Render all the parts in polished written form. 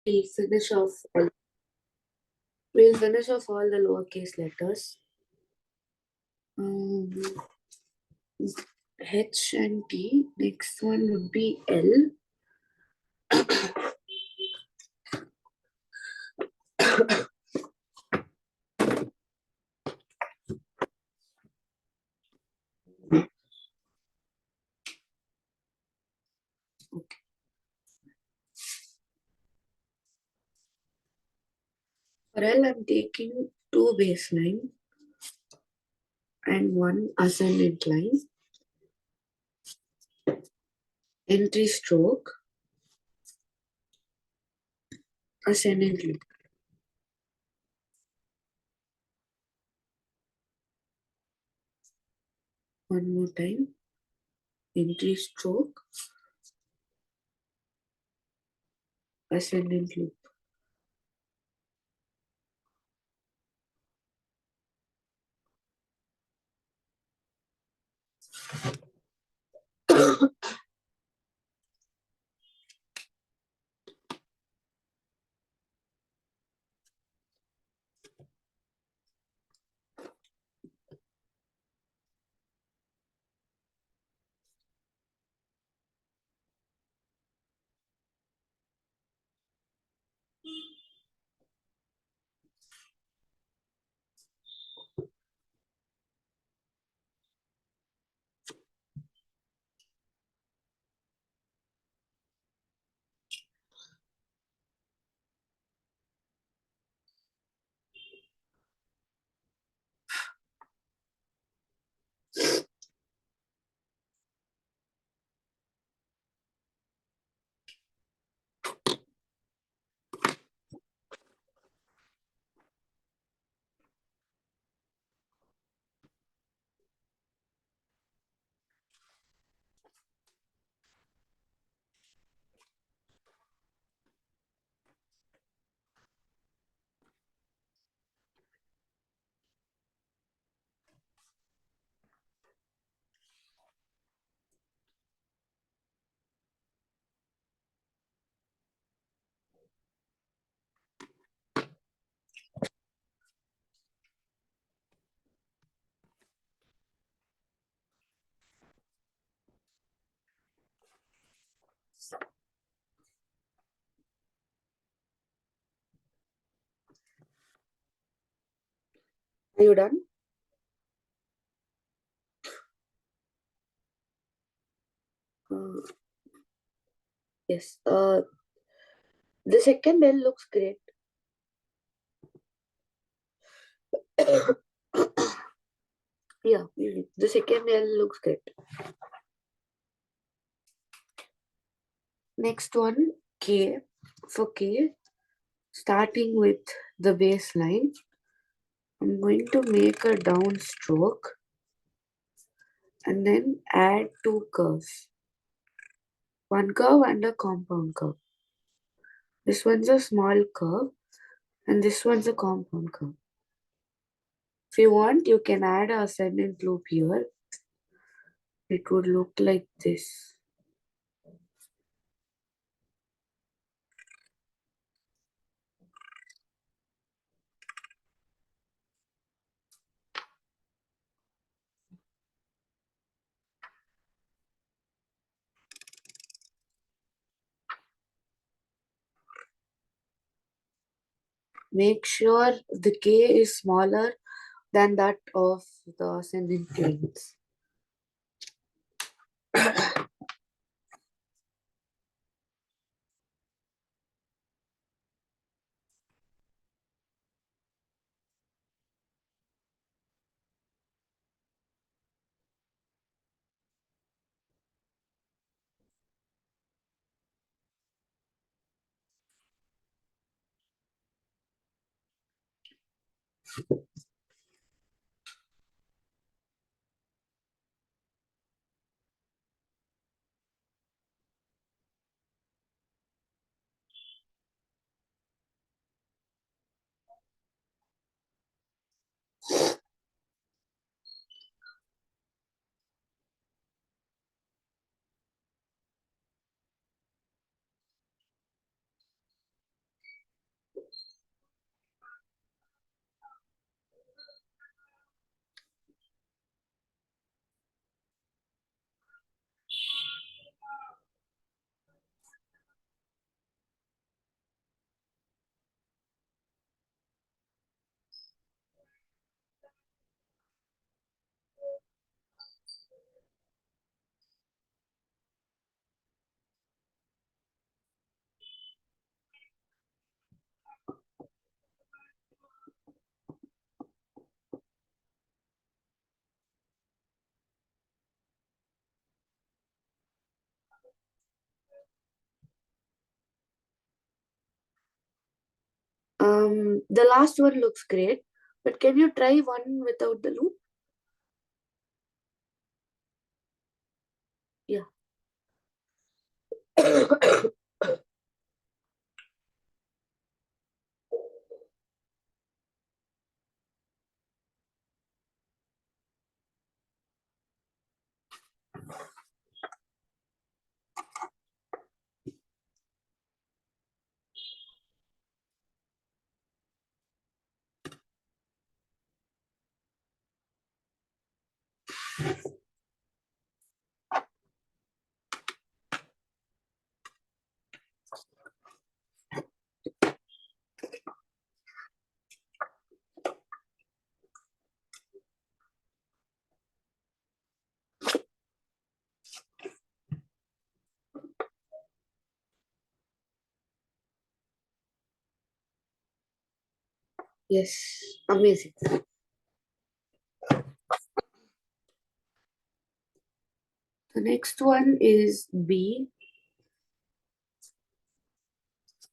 we'll finish off all, we'll finish off all the lowercase letters. Um, H and T. Next one would be L. Okay. For L, I'm taking two baseline and one ascendant line. Entry stroke, ascendant loop. One more time. Entry stroke, ascendant loop. Are you done? Yes. The second L looks great. Yeah, the second L looks great. Next one, K. For K, starting with the baseline, I'm going to make a downstroke and then add two curves. One curve and a compound curve. This one's a small curve and this one's a compound curve. If you want, you can add a ascendant loop here. It would look like this. Make sure the K is smaller than that of the ascending planes. The last one looks great, but can you try one without the loop? Yeah. Yes, amazing. The next one is B.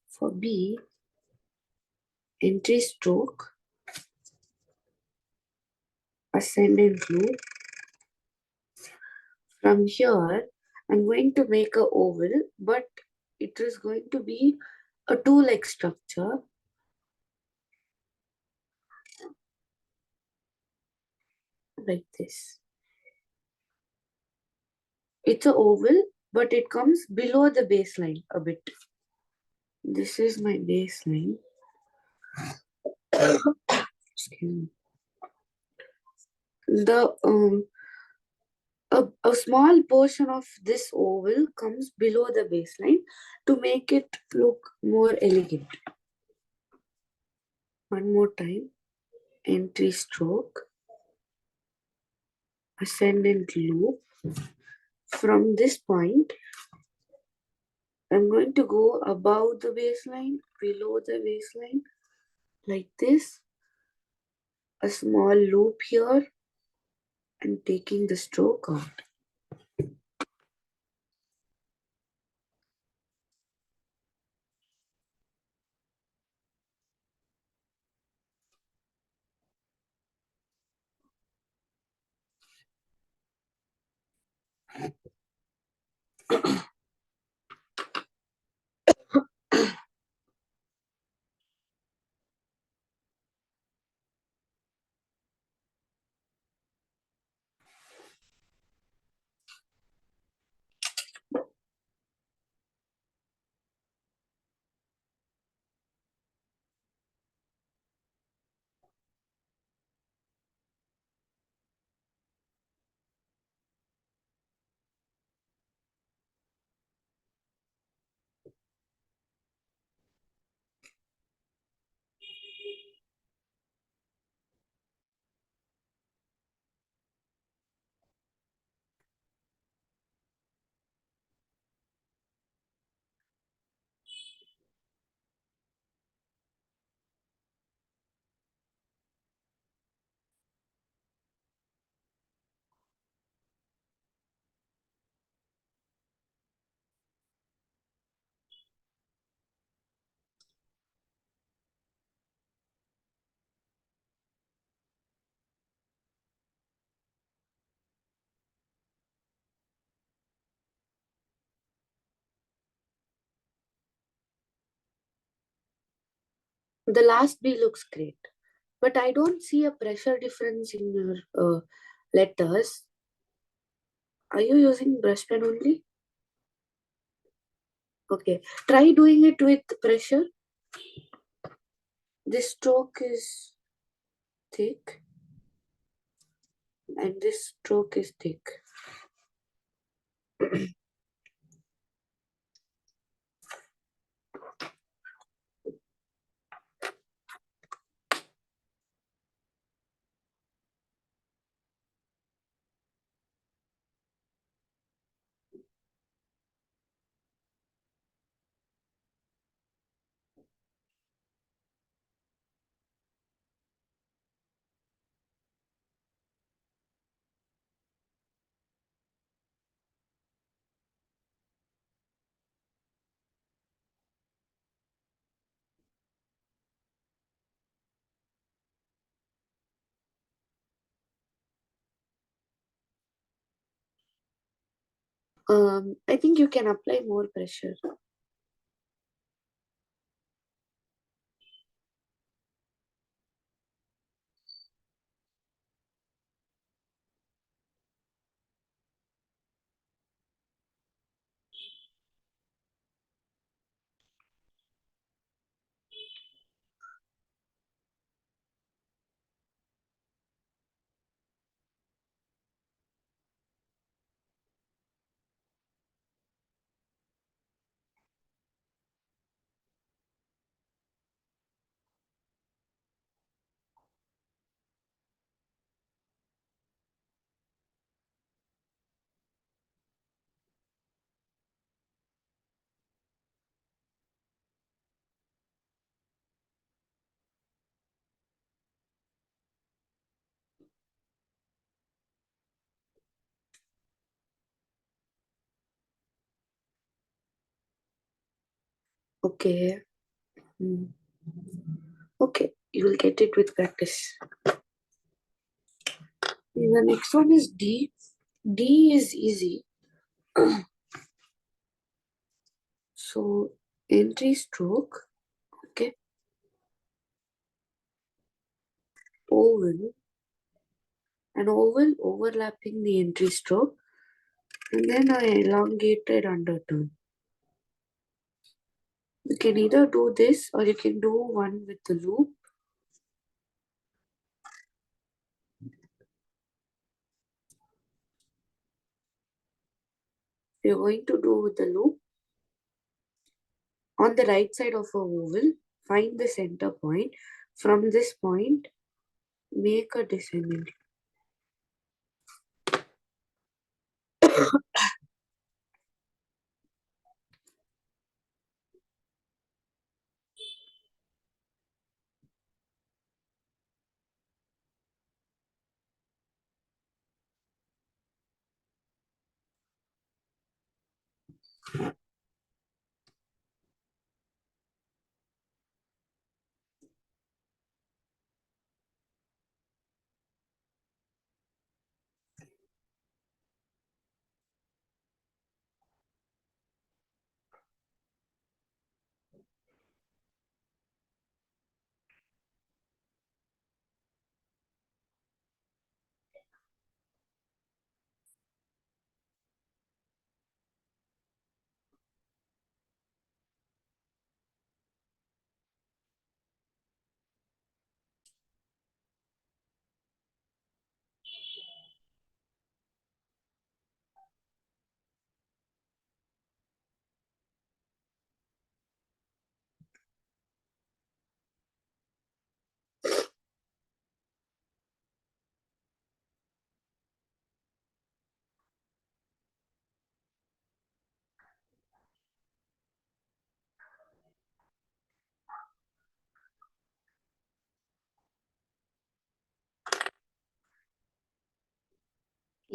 For B, entry stroke, ascendant loop. From here, I'm going to make a oval, but it is going to be a two-leg structure like this. It's a oval, but it comes below the baseline a bit. This is my baseline. Excuse me. A small portion of this oval comes below the baseline to make it look more elegant. One more time. Entry stroke, ascendant loop. From this point, I'm going to go above the baseline, below the baseline, like this. A small loop here and taking the stroke out. The last B looks great, but I don't see a pressure difference in your letters. Are you using brush pen only? Okay, try doing it with pressure. This stroke is thick and this stroke is thick. I think you can apply more pressure. Okay. Hmm. Okay, you will get it with practice. The next one is D. D is easy. So entry stroke, okay, oval, an oval overlapping the entry stroke, and then I elongated underturn. You can either do this or you can do one with the loop. You're going to do with the loop. On the right side of a oval, find the center point. From this point, make a descending.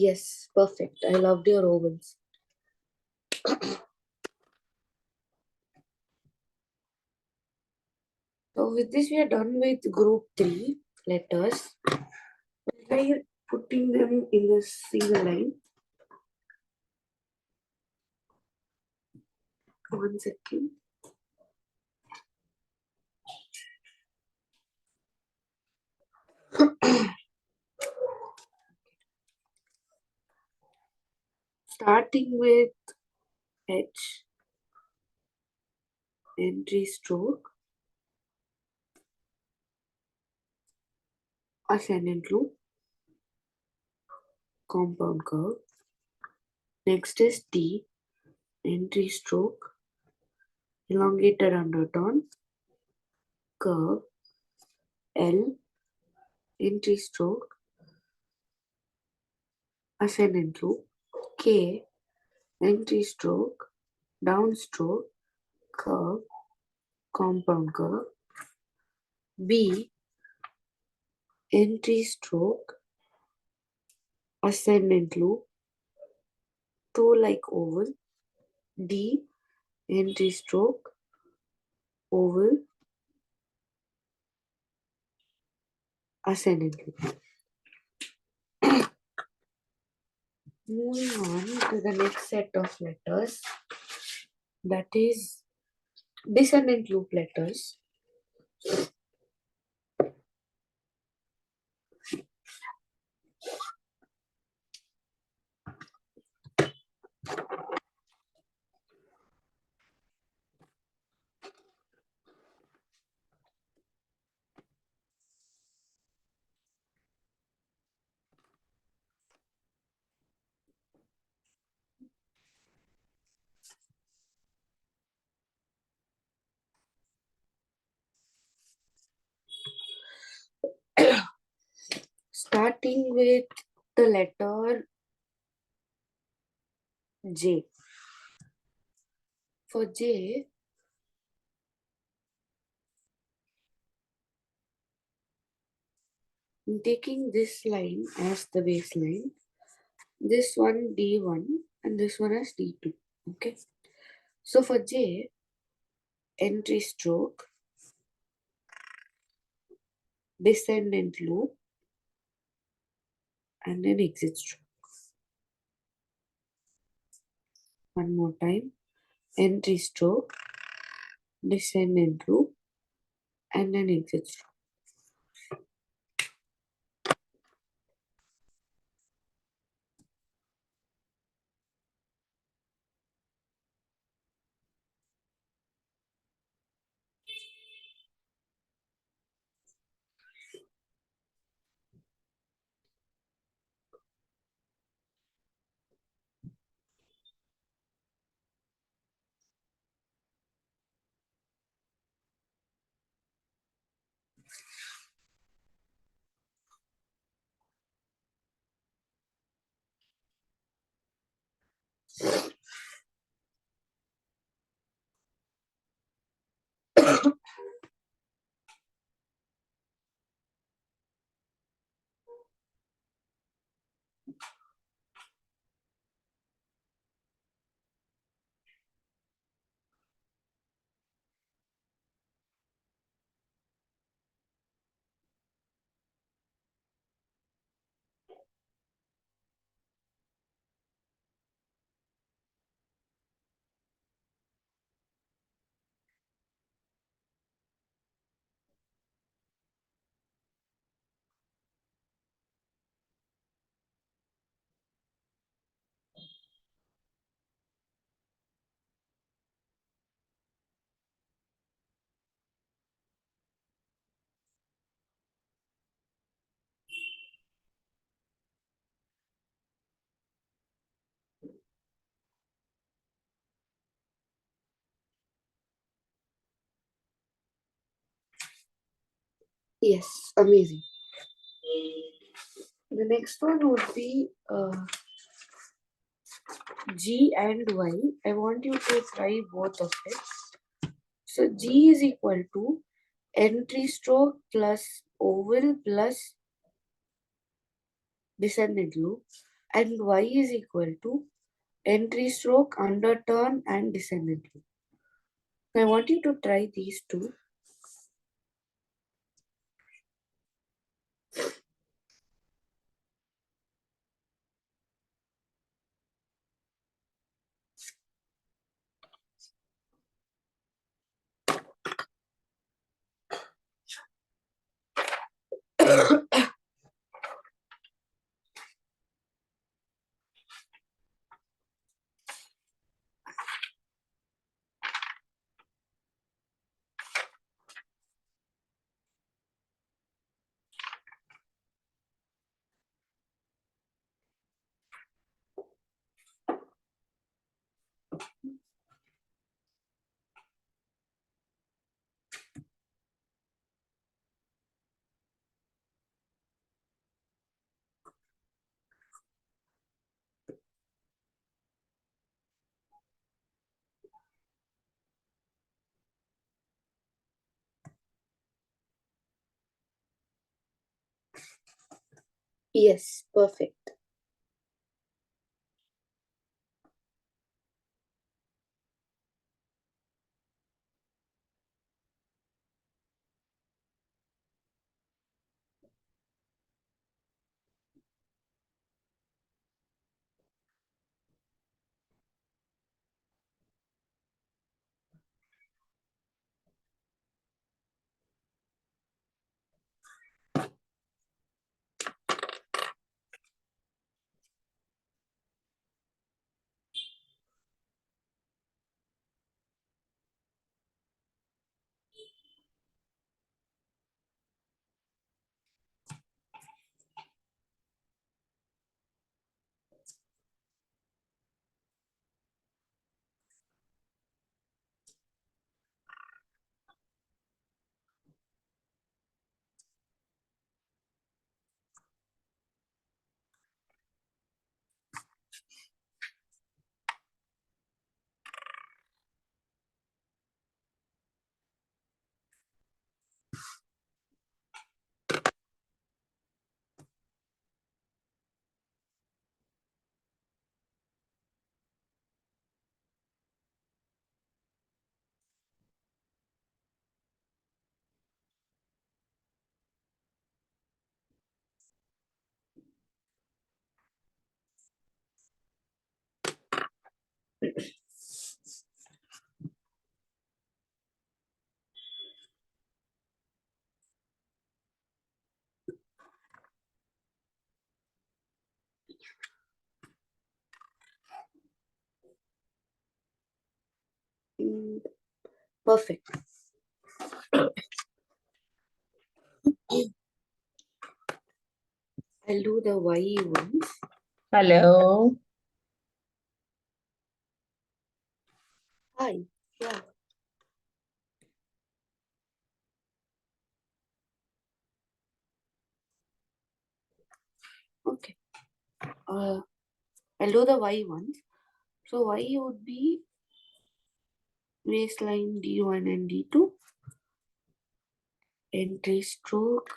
Yes, perfect. I loved your ovals. So with this, we are done with group 3 letters. We'll try putting them in a single line. One second. Starting with H, entry stroke, ascendant loop, compound curve. Next is T, entry stroke, elongated undertone, curve, L, entry stroke, ascendant loop, K, entry stroke, downstroke, curve, compound curve, B, entry stroke, ascendant loop, toe like oval, D, entry stroke, oval, ascendant loop. Moving on to the next set of letters, that is descendant loop letters. Starting with the letter J. For J, I'm taking this line as the baseline, this one D1 and this one as D2. Okay. So for J, entry stroke, descendant loop, and then exit stroke. One more time. Entry stroke, descendant loop, and then exit stroke. Yes, amazing. The next one would be G and Y. I want you to try both of it. So G is equal to entry stroke plus oval plus descendant loop, and Y is equal to entry stroke, underturn, and descendant loop. I want you to try these two. Yes, perfect. Perfect. I'll do the Y ones. Hello. Hi. Yeah. Okay. Uh, I'll do the Y ones. So Y would be baseline D1 and D2, entry stroke,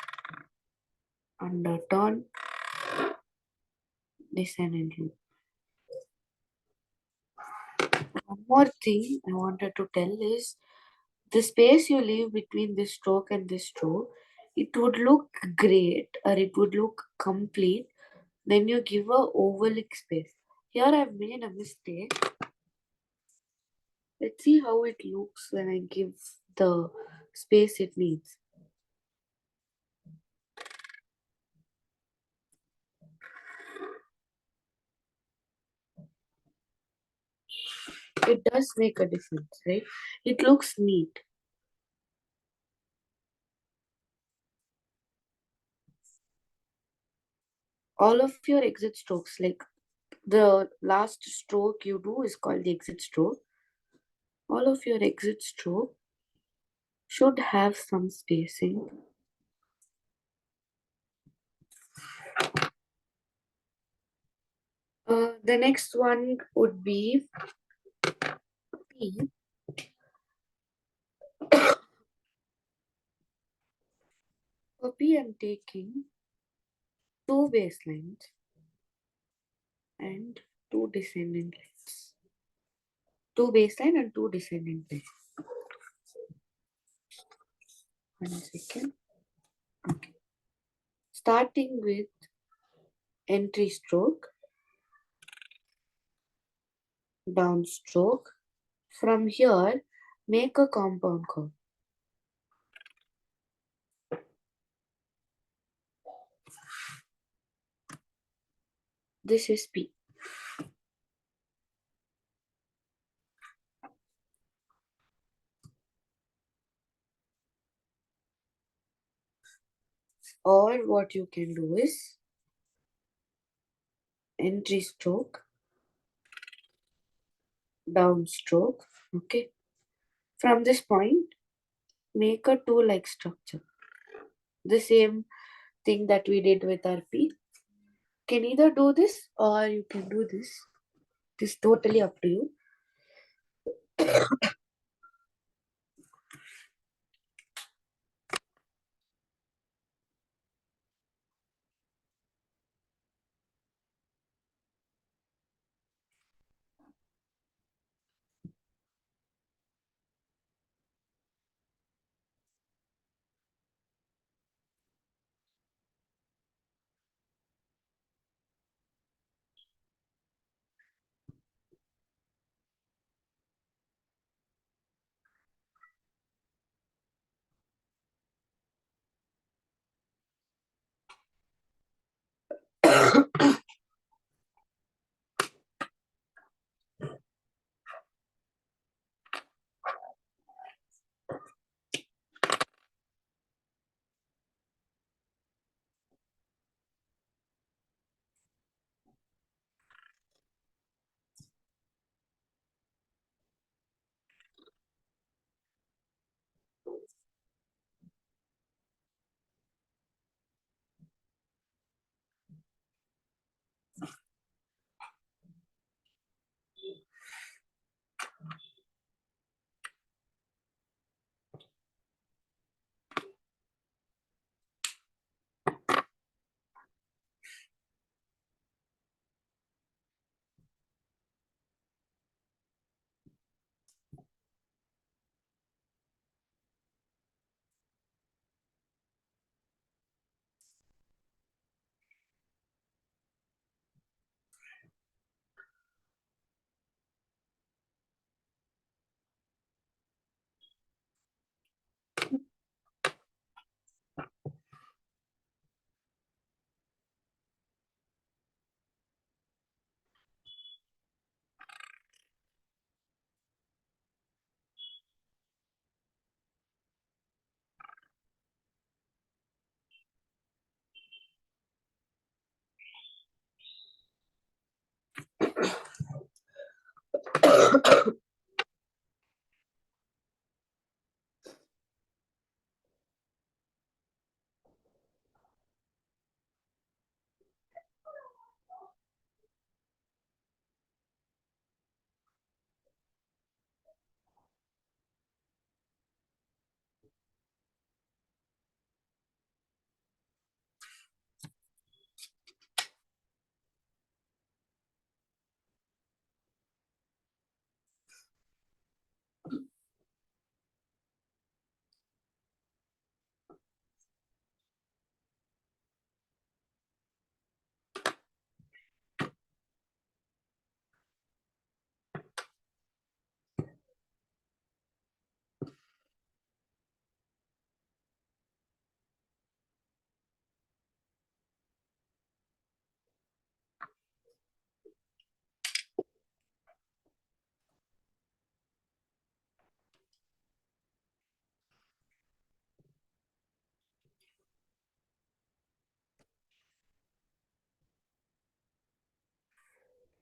underturn, descend and loop. One more thing I wanted to tell is the space you leave between this stroke and this stroke, it would look great or it would look complete. Then you give a ovalic space. Here I've made a mistake. Let's see how it looks when I give the space it needs. It does make a difference, right? It looks neat. All of your exit strokes, like the last stroke you do is called the exit stroke. All of your exit stroke should have some spacing. The next one would be P. For P, I'm taking two baselines and two descending lines. Two baseline and two descending lines. 1 second. Okay. Starting with entry stroke, down stroke. From here, make a compound curve. This is P. Or what you can do is entry stroke, down stroke. Okay. From this point, make a two-like structure. The same thing that we did with our P. Can either do this or you can do this. It is totally up to you.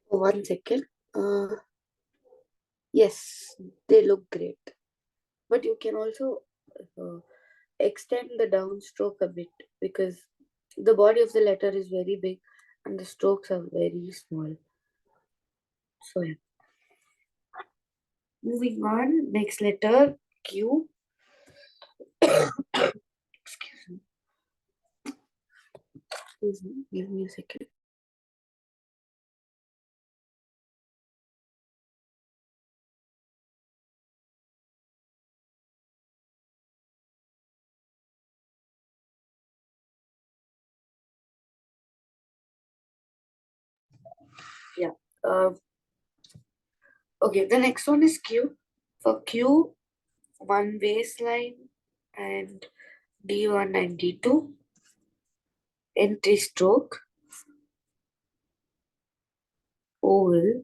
One second. Yes, they look great. But you can also uh, extend the downstroke a bit because the body of the letter is very big and the strokes are very small. So yeah. Moving on, next letter Q. Excuse me. Excuse me. Give me a second. Yeah. Uh, okay. The next one is Q. For Q, one baseline and D1 and D2 entry stroke oval.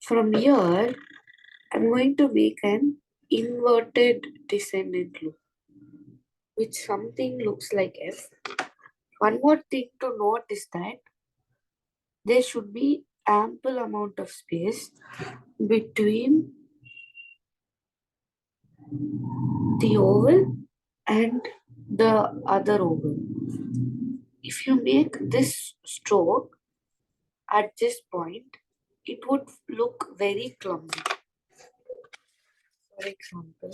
From here, I'm going to make an inverted descendant loop, which something looks like F. One more thing to note is that there should be ample amount of space between the oval and the other oval. If you make this stroke at this point, it would look very clumsy. For example,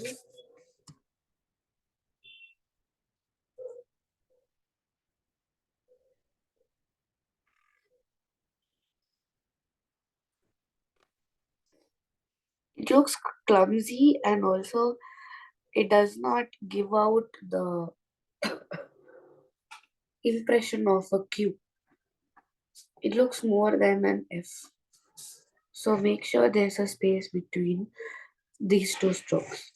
it looks clumsy and also it does not give out the impression of a Q. It looks more than an F. So make sure there's a space between these two strokes.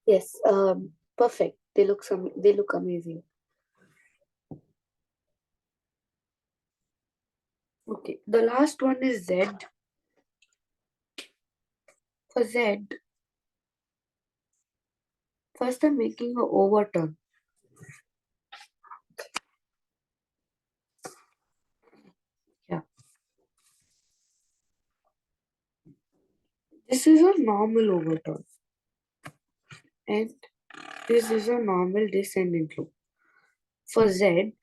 Yes, perfect. They look amazing. Okay, the last one is Z. For Z, First, I'm making a overturn. Yeah. This is a normal overturn. And this is a normal descending loop. For Z,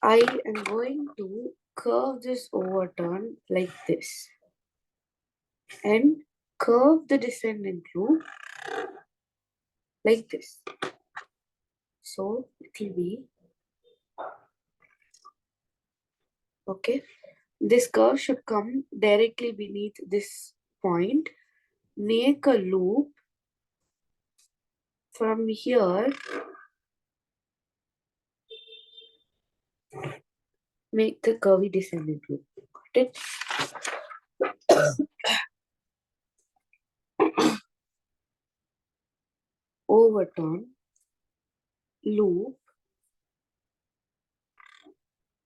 I am going to curve this overturn like this and curve the descending loop like this. So it will be okay. This curve should come directly beneath this point. Make a loop from here. Make the curvy descending loop. Got it? Overturn, loop,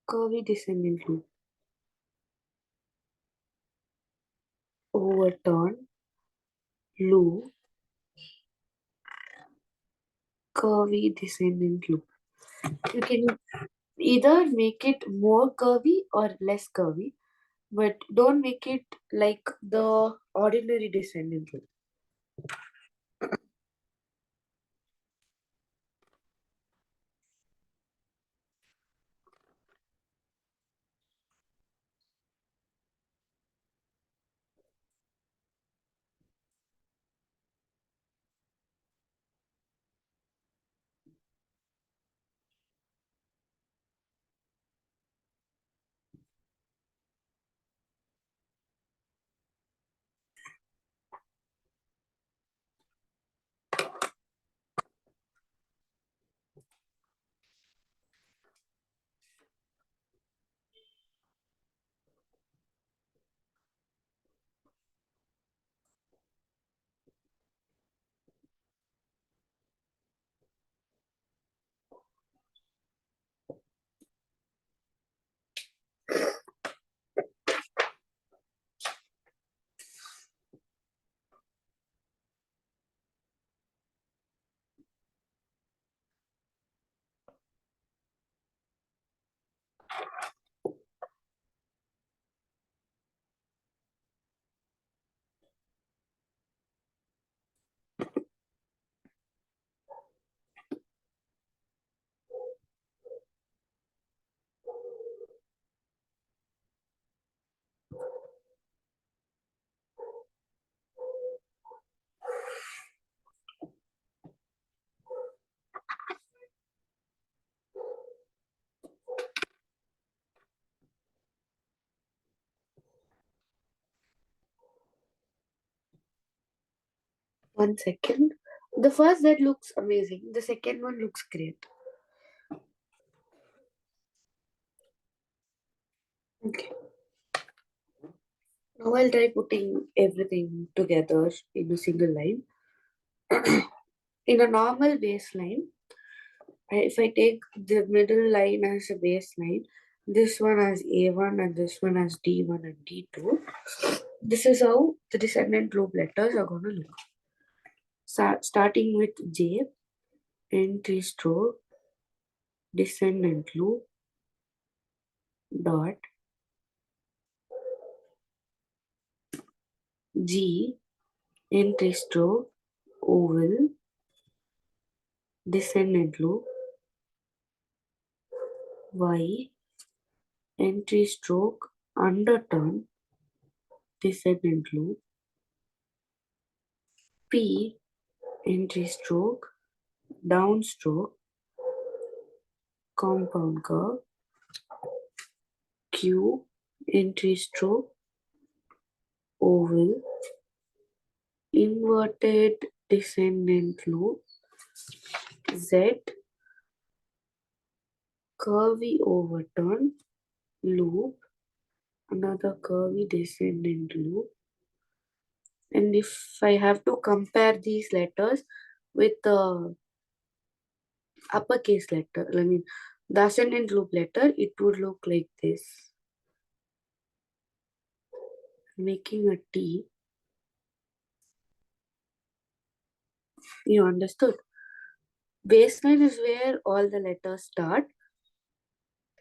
curvy descending loop. Overturn, loop, curvy descending loop. You can either make it more curvy or less curvy, but don't make it like the ordinary descending loop. 1 second. The first that looks amazing. The second one looks great. Okay. Now I'll try putting everything together in a single line. In a normal baseline, if I take the middle line as a baseline, this one as A1 and this one as D1 and D2, this is how the descendant loop letters are going to look. Starting with J, entry stroke, descendant loop, dot, G, entry stroke, oval, descendant loop, Y, entry stroke, underturn, descendant loop, P, entry stroke, downstroke, compound curve, Q, entry stroke, oval, inverted descendant loop, Z, curvy overturn, loop, another curvy descendant loop. And if I have to compare these letters with the uppercase letter, the ascendant loop letter, it would look like this. Making a T. You understood? Baseline is where all the letters start,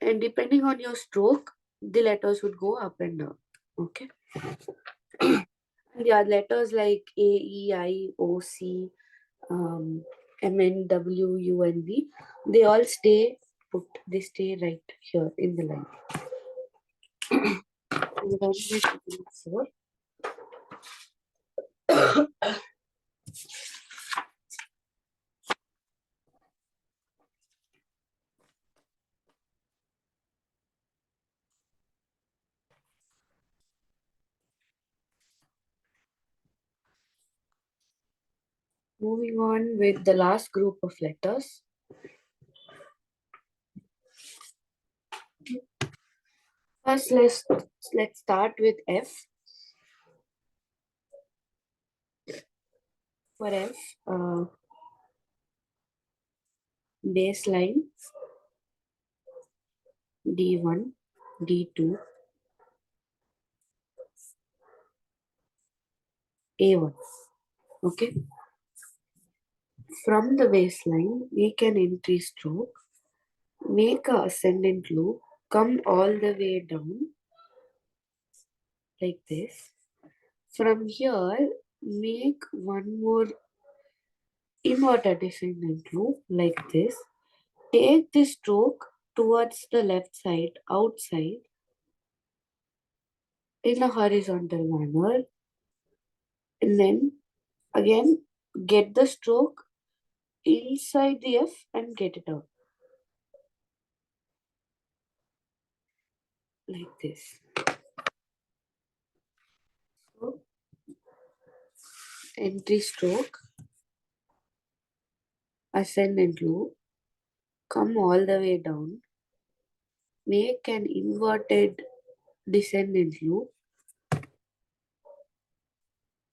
and depending on your stroke, the letters would go up and down. Okay. And the other letters like A, E, I, O, C, M, N, W, U, and V, they all stay put. They stay right here in the line. And then we do four. Moving on with the last group of letters. First, let's start with F. For F, baseline D1, D2, A1. Okay. From the baseline, make an entry stroke, make a ascendant loop, come all the way down like this. From here, make one more inverted descendant loop like this. Take the stroke towards the left side, outside, in a horizontal manner, and then again get the stroke inside the F and get it out like this. So, entry stroke, ascendant loop, come all the way down, make an inverted descendant loop,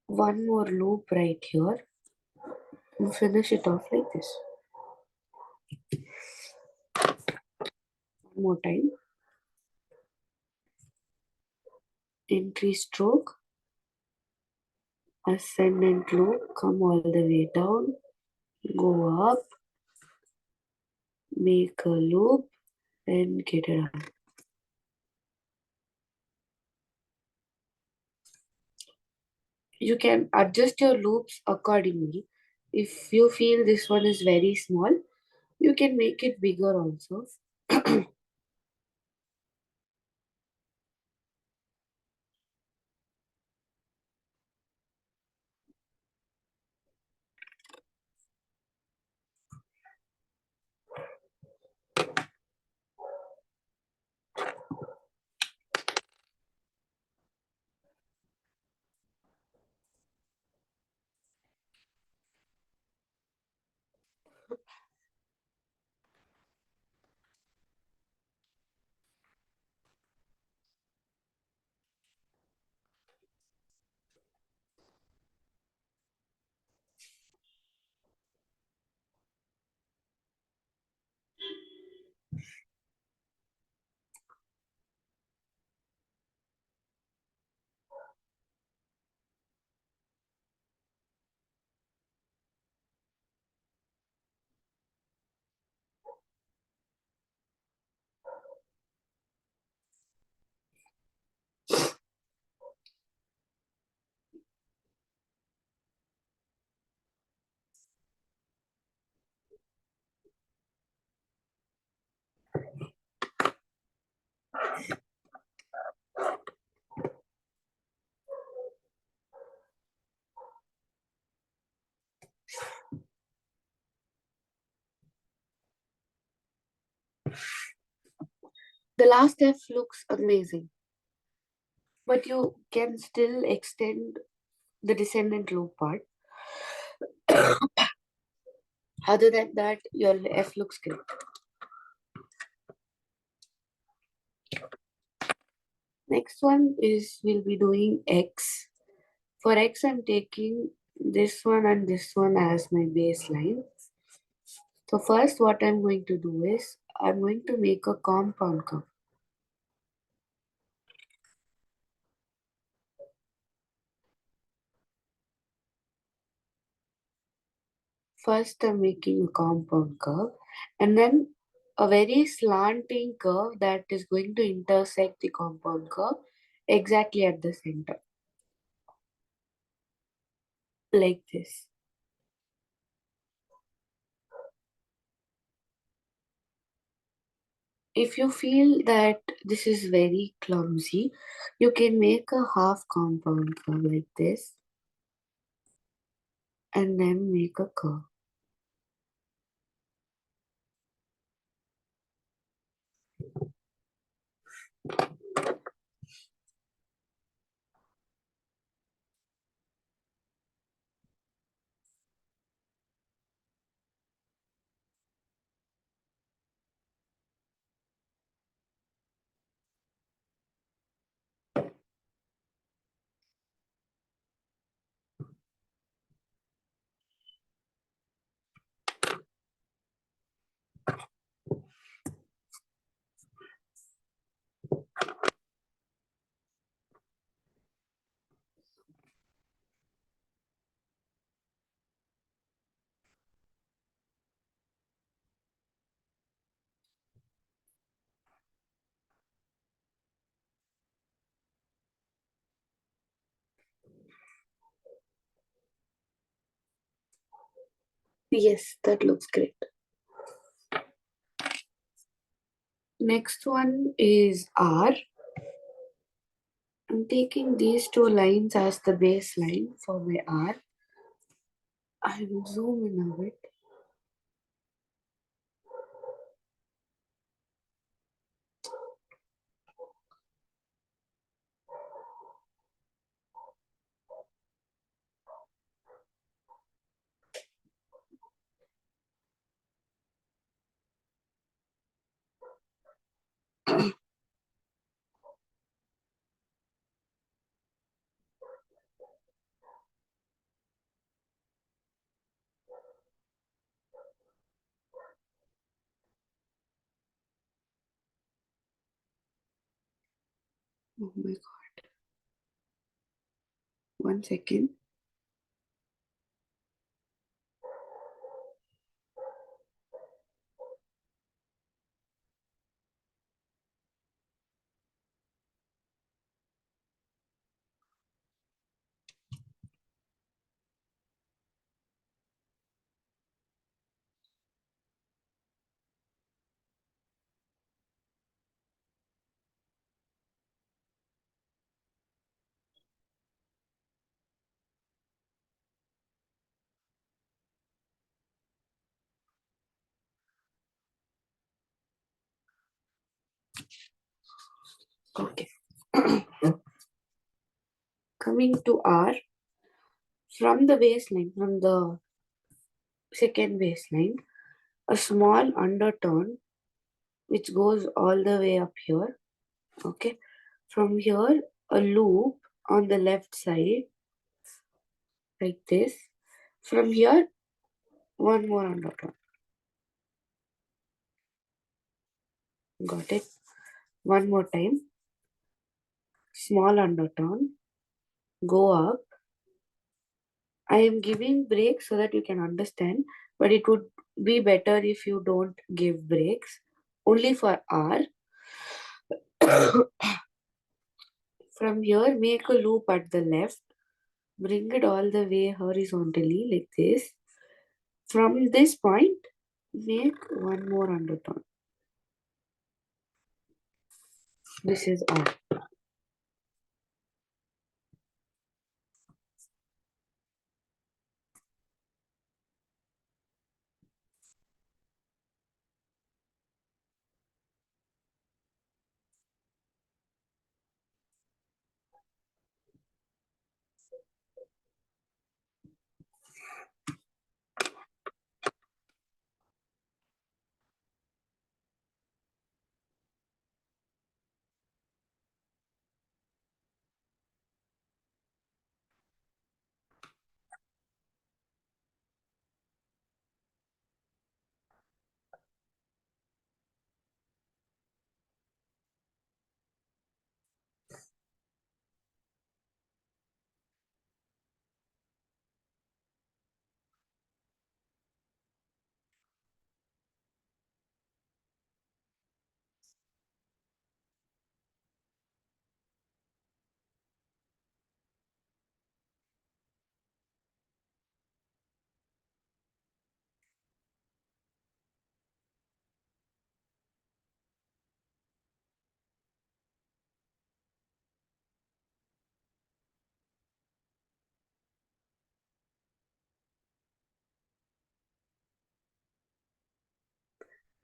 one more loop right here, and finish it off like this. One more time. Entry stroke, ascendant loop, come all the way down, go up, make a loop, and get it out. You can adjust your loops accordingly. If you feel this one is very small, you can make it bigger also. The last F looks amazing, but you can still extend the descendant loop part. Other than that, your F looks great. Next one is we'll be doing X. For X, I'm taking this one and this one as my baseline. So first what I'm going to do is I'm going to make a compound curve. First, I'm making a compound curve and then a very slanting curve that is going to intersect the compound curve exactly at the center, like this. If you feel that this is very clumsy, you can make a half compound curve like this and then make a curve. Yes, that looks great. Next one is R. I'm taking these two lines as the baseline for my R. I will zoom in a bit. Oh my god. One second. Okay. Coming to R, from the baseline, from the second baseline, a small undertone which goes all the way up here. Okay. From here, a loop on the left side, like this. From here, one more undertone. Got it? One more time. Small undertone. Go up. I am giving breaks so that you can understand, but it would be better if you don't give breaks. Only for R. From here, make a loop at the left. Bring it all the way horizontally like this. From this point, make one more undertone. This is R.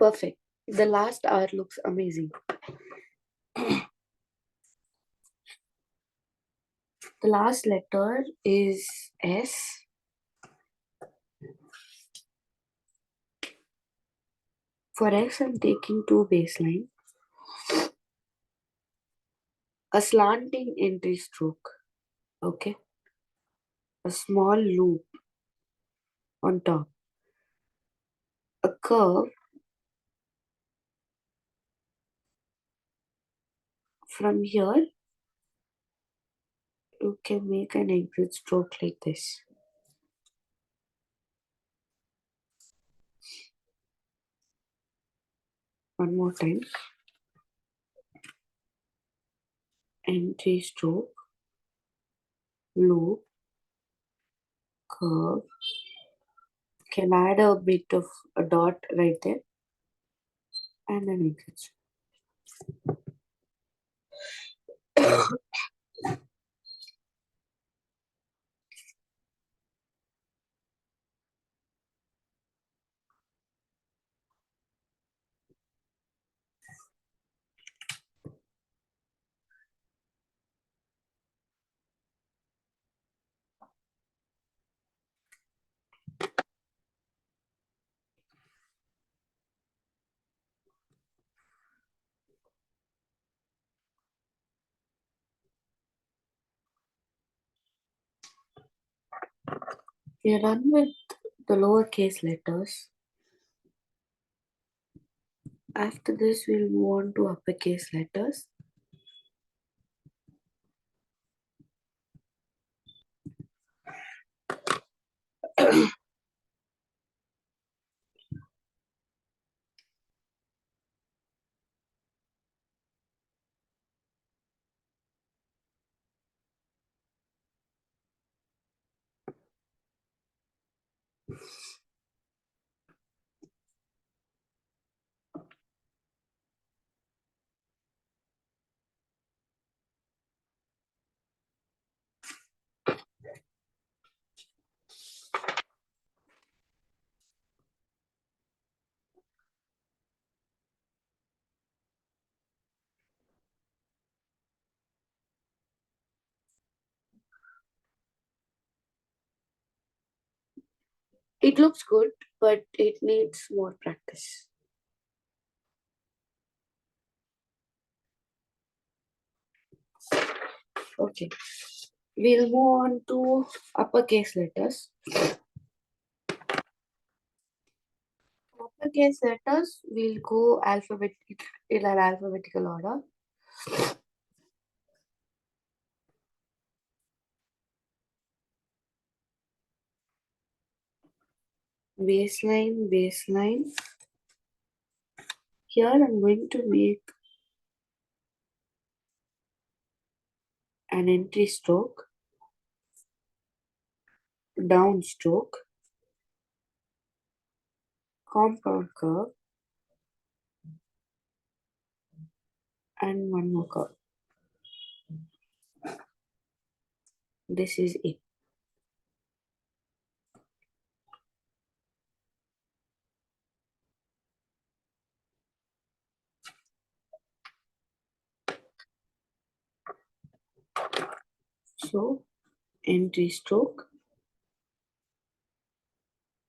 Perfect. The last R looks amazing. The last letter is S. For S, I'm taking two baseline, a slanting entry stroke, okay, a small loop on top, a curve from here. You can make an exit stroke like this. One more time. Entry stroke, loop, curve. Can add a bit of a dot right there and an exit. We are done with the lowercase letters. After this, we'll move on to uppercase letters. It looks good, but it needs more practice. Okay, we'll move on to uppercase letters. Uppercase letters, we'll go in an alphabetical order. Baseline, baseline. Here I'm going to make an entry stroke, down stroke, compound curve, and one more curve. This is it. So, entry stroke,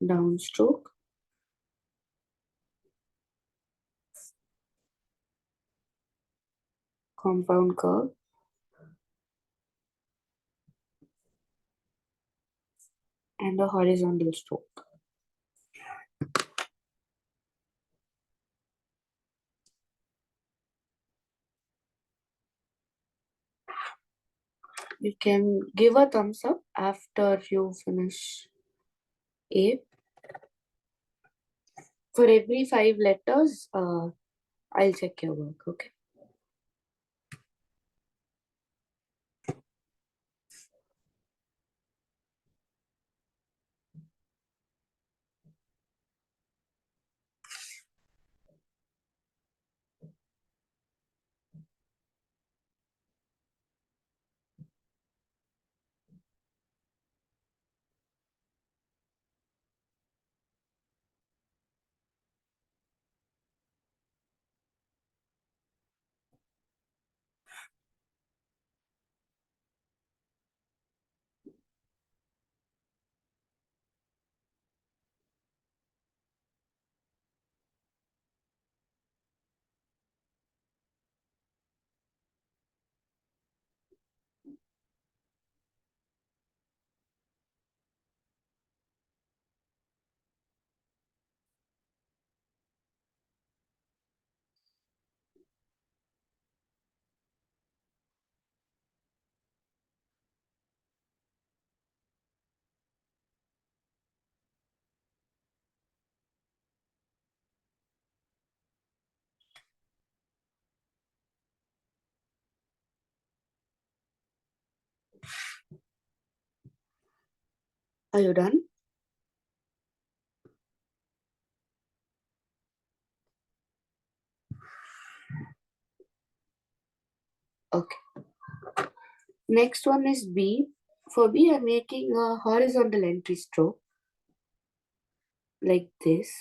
down stroke, compound curve, and a horizontal stroke. You can give a thumbs up after you finish A. For every 5 letters, I'll check your work, okay? Are you done? Okay. Next one is B. For B, I'm making a horizontal entry stroke like this.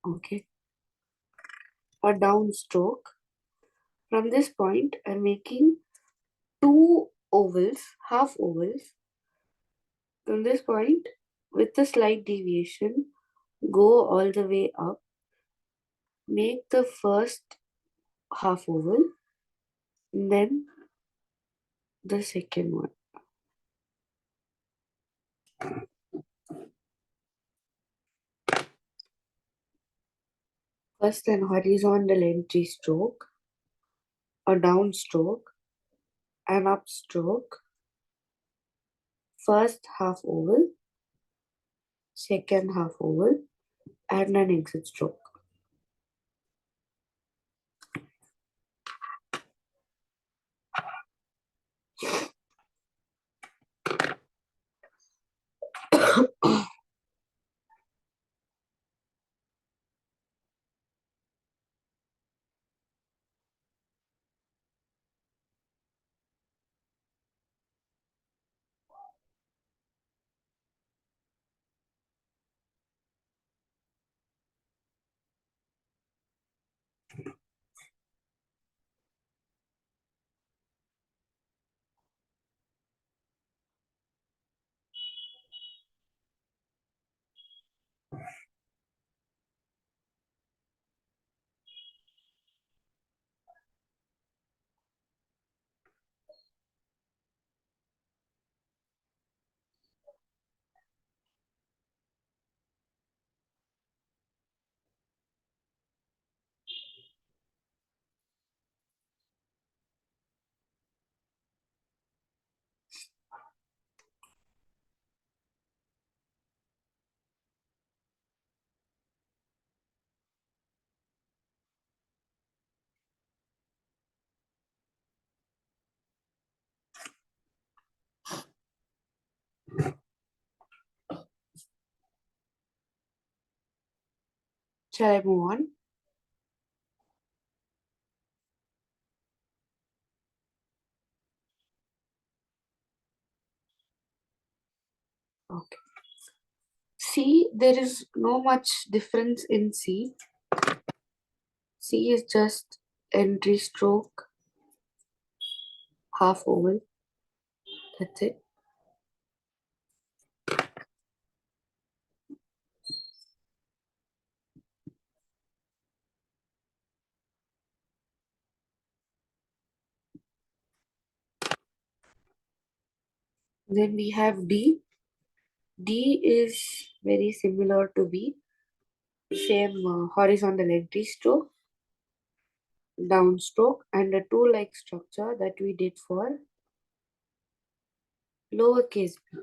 Okay. A down stroke. From this point, I'm making two ovals, half ovals. From this point, with a slight deviation, go all the way up. Make the first half oval, and then the second one. First, an horizontal entry stroke, a down stroke, an up stroke, first half oval, second half oval, and an exit stroke. Shall I move on? Okay. C, there is no much difference in C. C is just entry stroke, half oval. That's it. Then we have D. D is very similar to B. Same horizontal entry stroke, downstroke, and a two-like structure that we did for lowercase b.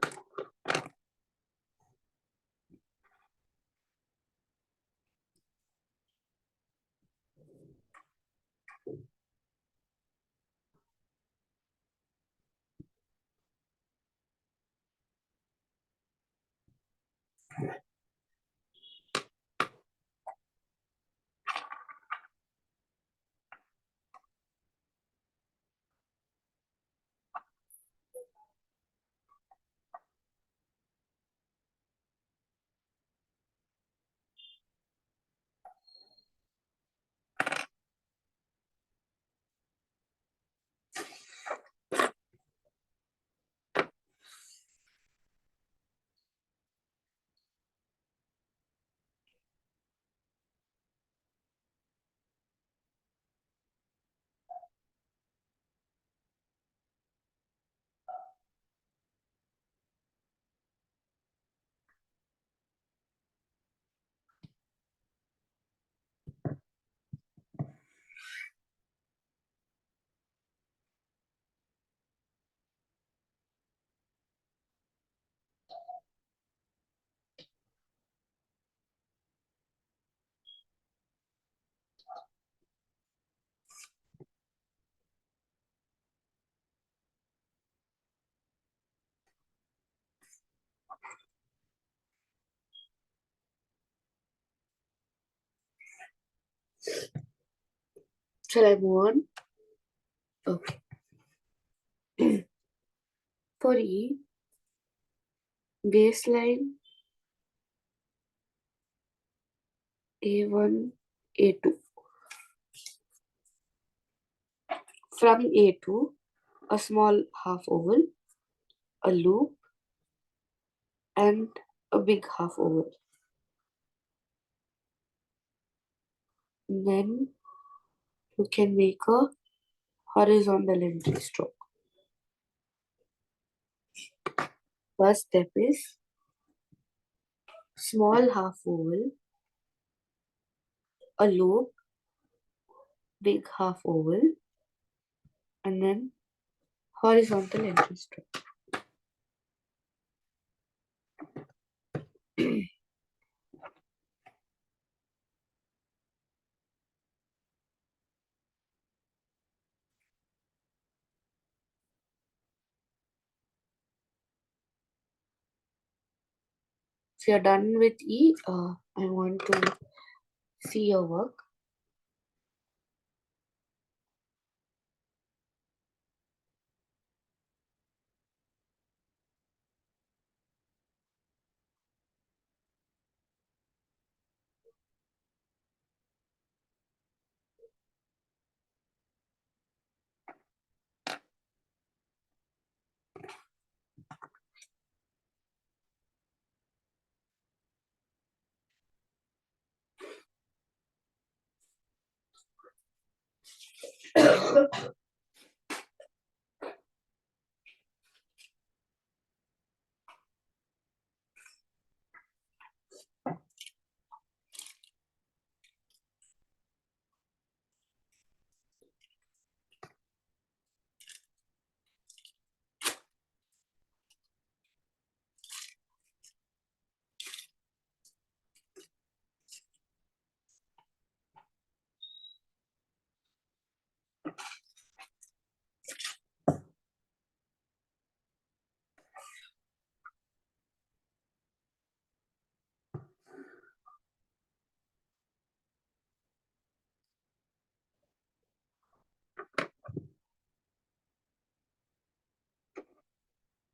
Shall I move on? Okay. For E, baseline A1, A2. From A2, a small half oval, a loop, and a big half oval. Then you can make a horizontal entry stroke. First step is small half oval, a loop, big half oval, and then horizontal entry stroke. So you're done with E. I want to see your work.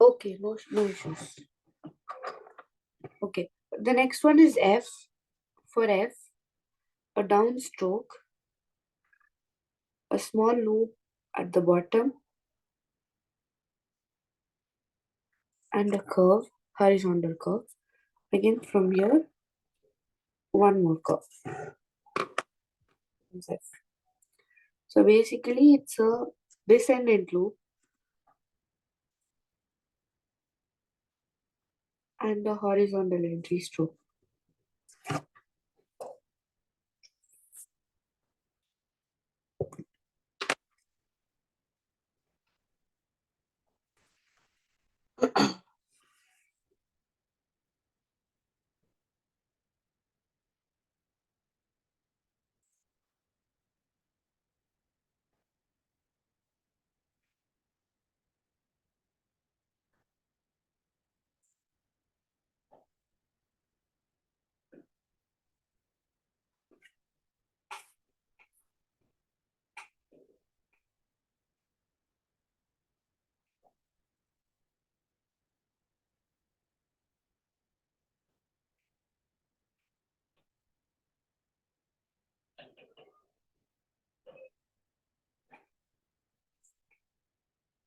Okay, no issues. Okay, the next one is F. For F, a downstroke, a small loop at the bottom, and a curve, horizontal curve. Again, from here, one more curve. That's F. So basically, it's a descendant loop and a horizontal entry stroke.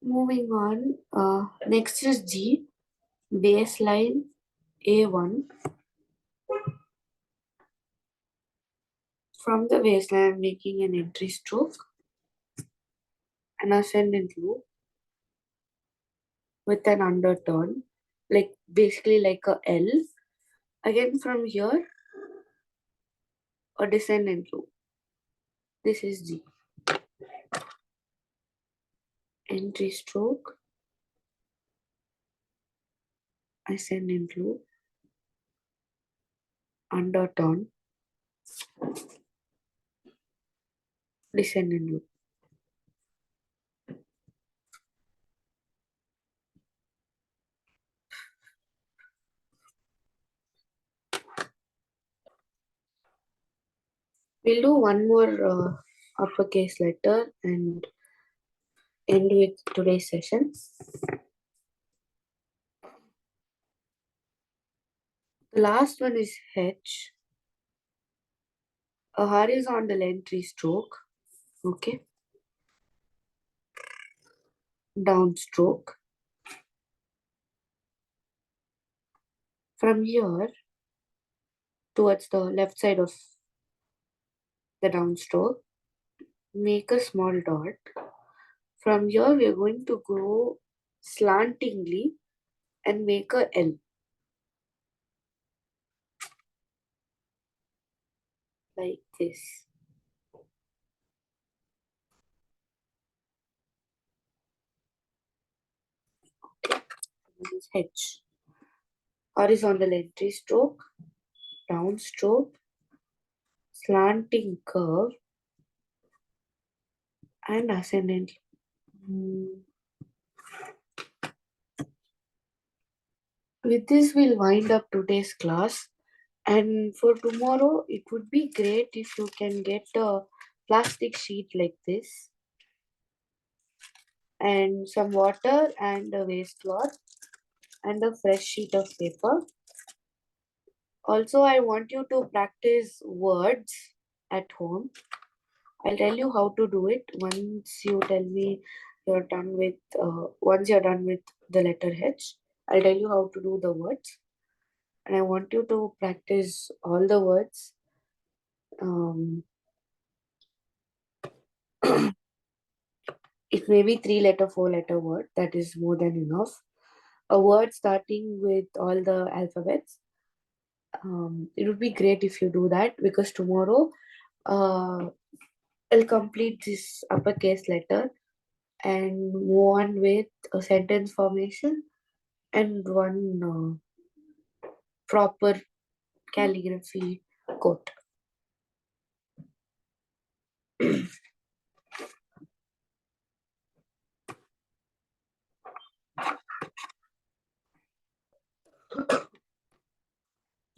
Moving on, next is G, baseline A1. From the baseline, I'm making an entry stroke, an ascendant loop with an underturn, like basically like a L. Again, from here, a descendant loop. This is G. Entry stroke, ascendant loop, underturn, descendant loop. We'll do one more uppercase letter and end with today's session. The last one is H, a horizontal entry stroke, okay, down stroke. From here towards the left side of the downstroke, make a small dot. From here, we are going to go slantingly and make a L like this. This is H. Horizontal entry stroke, downstroke, slanting curve, and ascendant. With this, we'll wind up today's class. And for tomorrow, it would be great if you can get a plastic sheet like this and some water and a waistcloth and a fresh sheet of paper. Also, I want you to practice words at home. I'll tell you how to do it once you tell me once you're done with the letter H. I'll tell you how to do the words. And I want you to practice all the words. It may be 3 letter, 4 letter word. That is more than enough. A word starting with all the alphabets. It would be great if you do that because tomorrow uh, I'll complete this uppercase letter and move on with a sentence formation and one proper calligraphy quote.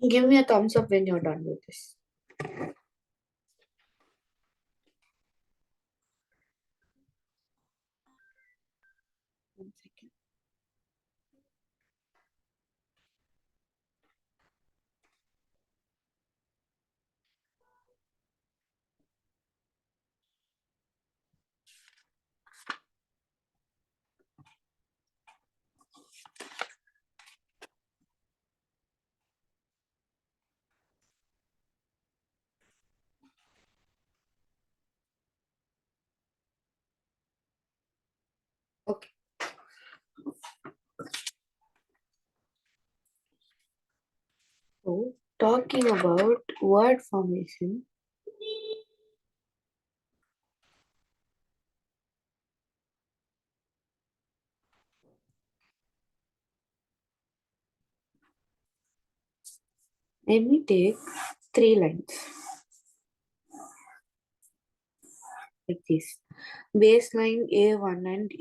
Give me a thumbs up when you're done with this. One second. Okay. So, talking about word formation, let me take 3 lines like this. Baseline A1 and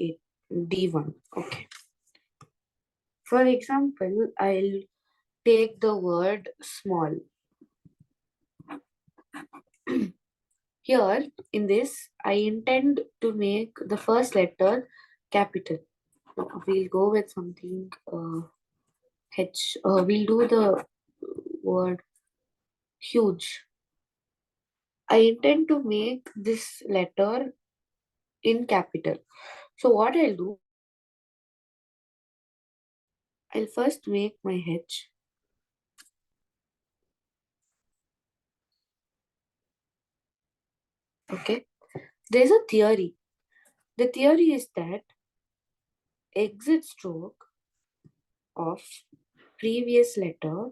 D1. Okay. For example, I'll take the word small. Here in this, I intend to make the first letter capital. We'll go with something H. We'll do the word huge. I intend to make this letter in capital. So what I'll do, I'll first make my H. Okay. There's a theory. The theory is that exit stroke of previous letter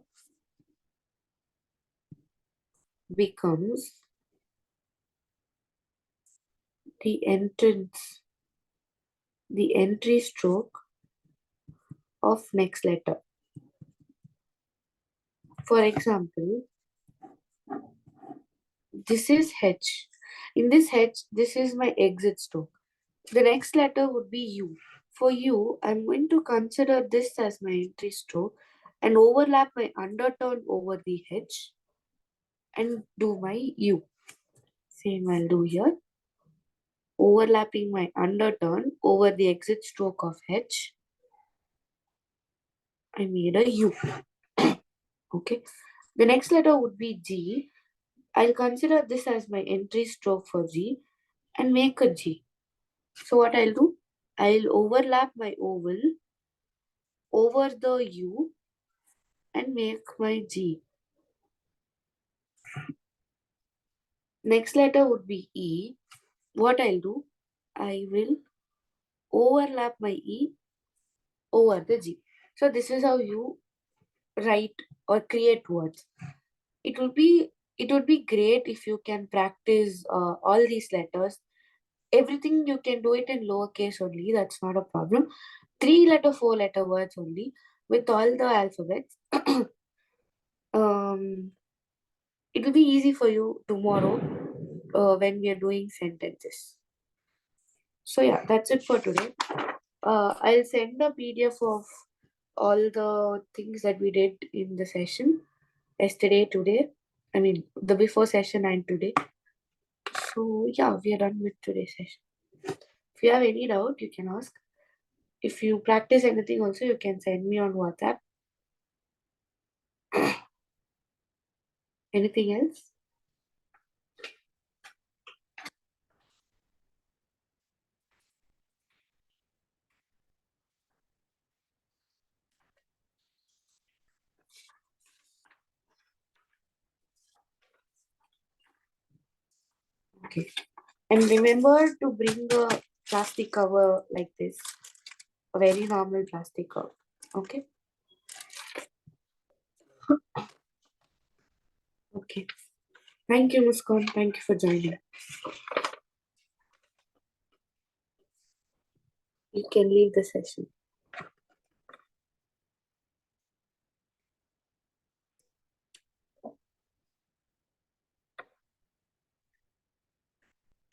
becomes the entry stroke of next letter. For example, this is H. In this H, this is my exit stroke. The next letter would be U. For U, I'm going to consider this as my entry stroke and overlap my underturn over the H and do my U. Same I'll do here. Overlapping my underturn over the exit stroke of H, I made a U. Okay. The next letter would be G. I'll consider this as my entry stroke for G and make a G. So what I'll do? I'll overlap my oval over the U and make my G. Next letter would be E. What I'll do? I will overlap my E over the G. So this is how you write or create words. It would be great if you can practice all these letters. Everything you can do it in lowercase only. That's not a problem. 3 letter, 4 letter words only with all the alphabets. um, it will be easy for you tomorrow when we are doing sentences. So yeah, that's it for today. I'll send a PDF of all the things that we did in the session yesterday, today. I mean, the before session and today. So yeah, we are done with today's session. If you have any doubt, you can ask. If you practice anything also, you can send me on WhatsApp. Anything else? Okay. And remember to bring a plastic cover like this, a very normal plastic cover. Okay. Okay. Thank you, Muskan. Thank you for joining. You can leave the session.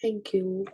Thank you.